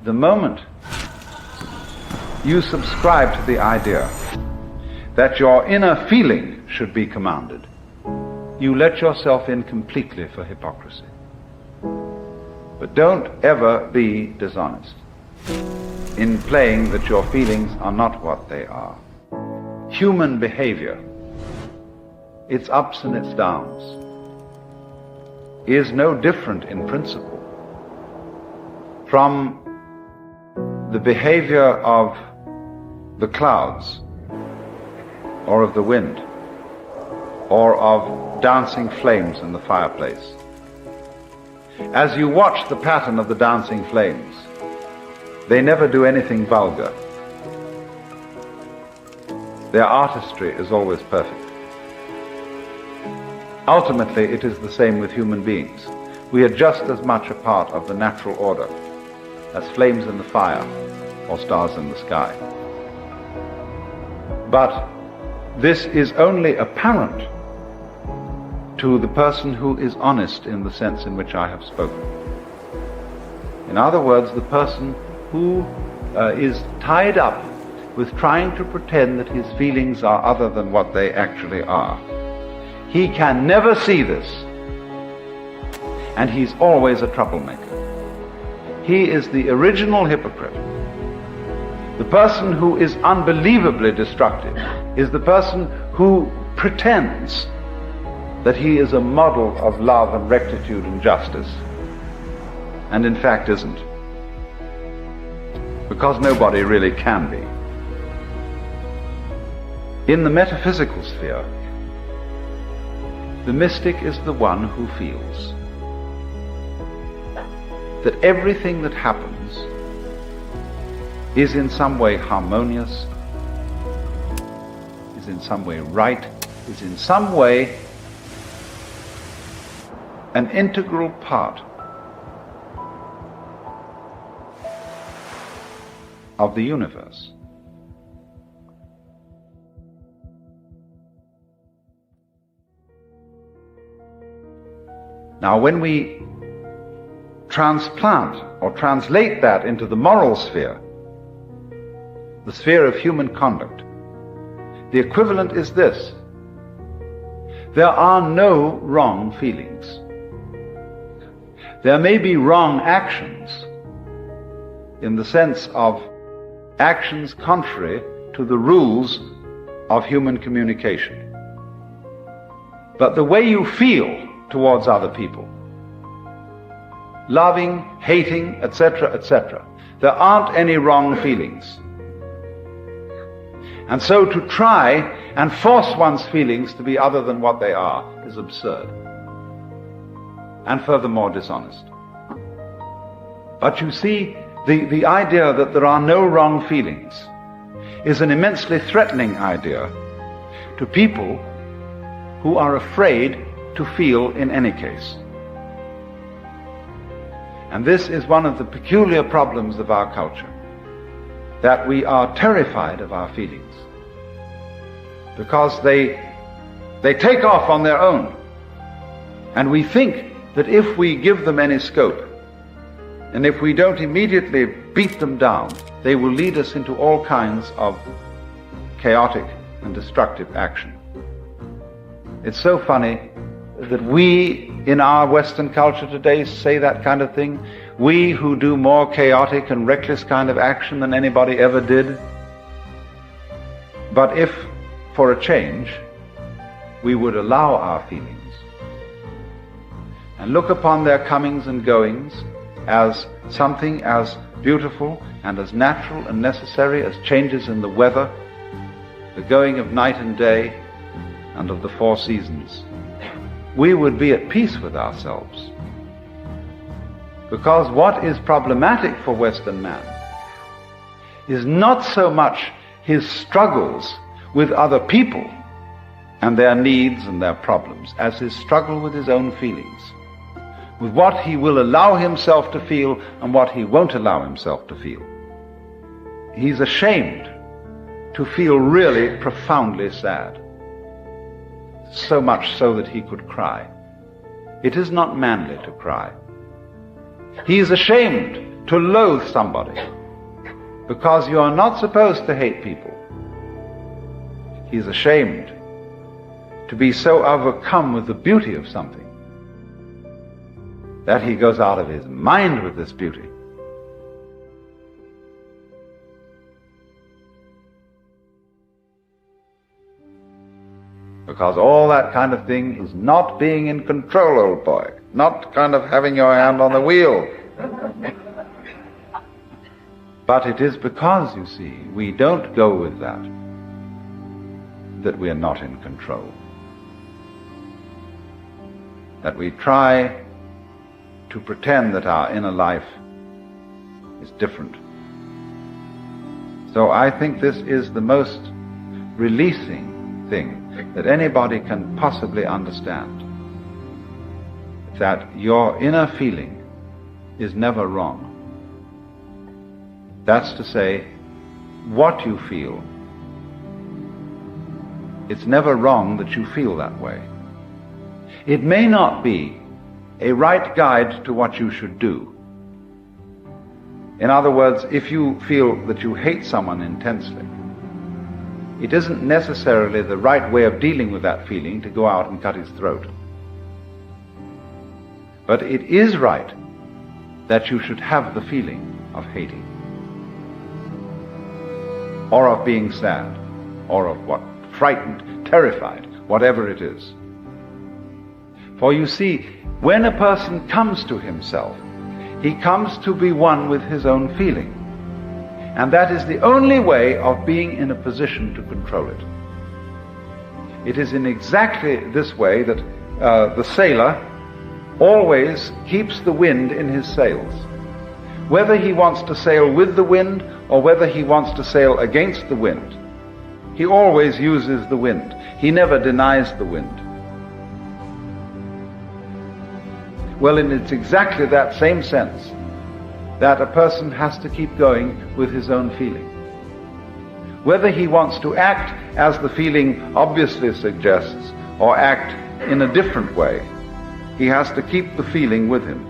The moment you subscribe to the idea that your inner feeling should be commanded, you let yourself in completely for hypocrisy. But don't ever be dishonest in playing that your feelings are not what they are. Human behavior, its ups and its downs, is no different in principle from the behavior of the clouds, or of the wind, or of dancing flames in the fireplace. As you watch the pattern of the dancing flames, they never do anything vulgar. Their artistry is always perfect. Ultimately, it is the same with human beings. We are just as much a part of the natural order as flames in the fire or stars in the sky. But this is only apparent to the person who is honest in the sense in which I have spoken. In other words, the person who is tied up with trying to pretend that his feelings are other than what they actually are. He can never see this, and he's always a troublemaker. He is the original hypocrite. The person who is unbelievably destructive is the person who pretends that he is a model of love and rectitude and justice, and in fact isn't. Because nobody really can be. In the metaphysical sphere, the mystic is the one who feels that everything that happens is in some way harmonious, is in some way right, is in some way an integral part of the universe. Now, when we transplant or translate that into the moral sphere, the sphere of human conduct, the equivalent is this: there are no wrong feelings. There may be wrong actions in the sense of actions contrary to the rules of human communication. But the way you feel towards other people, loving, hating, etc., etc., there aren't any wrong feelings. And so to try and force one's feelings to be other than what they are is absurd, and furthermore dishonest. But you see, the idea that there are no wrong feelings is an immensely threatening idea to people who are afraid to feel in any case. And this is one of the peculiar problems of our culture, that we are terrified of our feelings because they take off on their own, and we think that if we give them any scope and if we don't immediately beat them down, they will lead us into all kinds of chaotic and destructive action. It's so funny that we in our Western culture today say that kind of thing. We who do more chaotic and reckless kind of action than anybody ever did. But if, for a change, we would allow our feelings and look upon their comings and goings as something as beautiful and as natural and necessary as changes in the weather, the going of night and day, and of the four seasons, we would be at peace with ourselves. Because what is problematic for Western man is not so much his struggles with other people and their needs and their problems as his struggle with his own feelings, with what he will allow himself to feel and what he won't allow himself to feel. He's ashamed to feel really profoundly sad, so much so that he could cry. It is not manly to cry. He is ashamed to loathe somebody, because you are not supposed to hate people. He's ashamed to be so overcome with the beauty of something that he goes out of his mind with this beauty. Because all that kind of thing is not being in control, old boy. Not kind of having your hand on the wheel. But it is because, you see, we don't go with that we are not in control. That we try to pretend that our inner life is different. So I think this is the most releasing thing that anybody can possibly understand. That your inner feeling is never wrong. That's to say, what you feel, it's never wrong that you feel that way. It may not be a right guide to what you should do. In other words, if you feel that you hate someone intensely, it isn't necessarily the right way of dealing with that feeling to go out and cut his throat. But it is right that you should have the feeling of hating, or of being sad, or of what? Frightened, terrified, whatever it is. For you see, when a person comes to himself, he comes to be one with his own feeling. And that is the only way of being in a position to control it. It is in exactly this way that the sailor always keeps the wind in his sails. Whether he wants to sail with the wind or whether he wants to sail against the wind, he always uses the wind. He never denies the wind. Well, and it's exactly that same sense that a person has to keep going with his own feeling. Whether he wants to act as the feeling obviously suggests or act in a different way, he has to keep the feeling with him,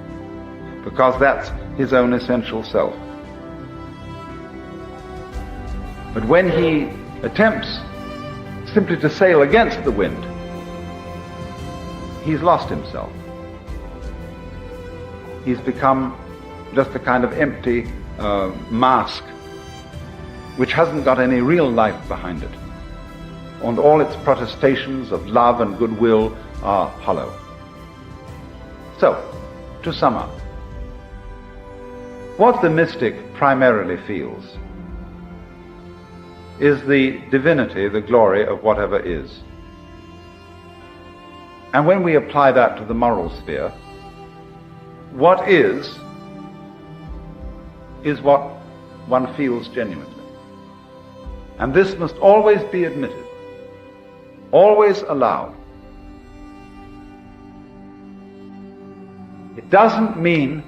because that's his own essential self. But when he attempts simply to sail against the wind, he's lost himself. He's become just a kind of empty mask which hasn't got any real life behind it. And all its protestations of love and goodwill are hollow. So, to sum up, what the mystic primarily feels is the divinity, the glory of whatever is. And when we apply that to the moral sphere, what is what one feels genuinely. And this must always be admitted, always allowed. It doesn't mean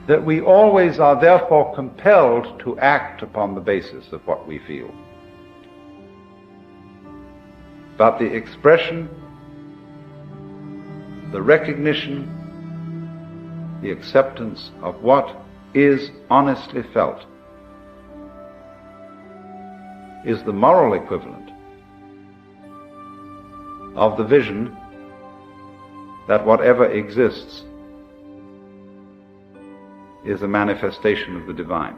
that we always are therefore compelled to act upon the basis of what we feel. But the expression, the recognition, the acceptance of what is honestly felt is the moral equivalent of the vision that whatever exists is a manifestation of the divine.